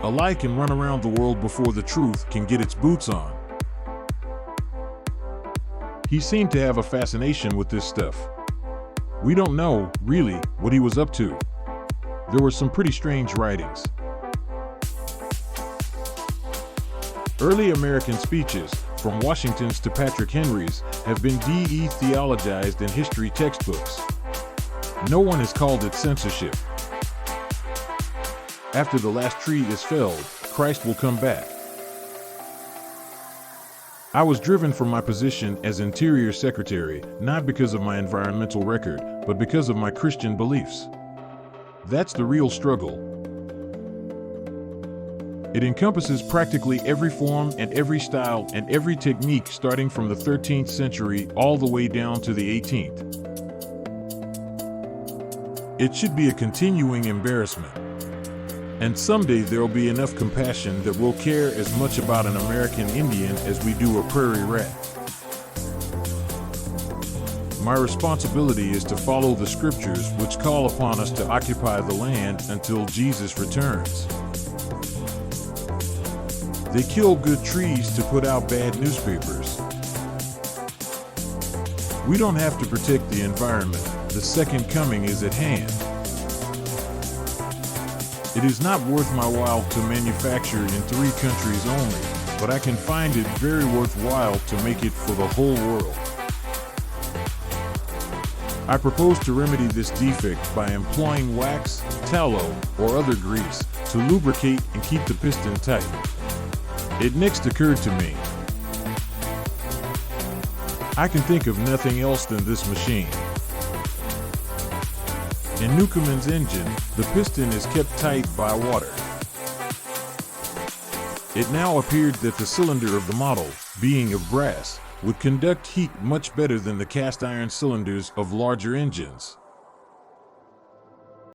A lie can run around the world before the truth can get its boots on. He seemed to have a fascination with this stuff. We don't know, really, what he was up to. There were some pretty strange writings. Early American speeches, from Washington's to Patrick Henry's, have been de-theologized in history textbooks. No one has called it censorship. After the last tree is felled, Christ will come back. I was driven from my position as Interior Secretary, not because of my environmental record, but because of my Christian beliefs. That's the real struggle. It encompasses practically every form and every style and every technique starting from the 13th century all the way down to the 18th. It should be a continuing embarrassment. And someday there'll be enough compassion that we'll care as much about an American Indian as we do a prairie rat. My responsibility is to follow the scriptures which call upon us to occupy the land until Jesus returns. They kill good trees to put out bad newspapers. We don't have to protect the environment. The second coming is at hand. It is not worth my while to manufacture in 3 countries only, but I can find it very worthwhile to make it for the whole world. I propose to remedy this defect by employing wax, tallow, or other grease to lubricate and keep the piston tight. It next occurred to me, I can think of nothing else than this machine. In Newcomen's engine, the piston is kept tight by water. It now appeared that the cylinder of the model, being of brass, would conduct heat much better than the cast iron cylinders of larger engines.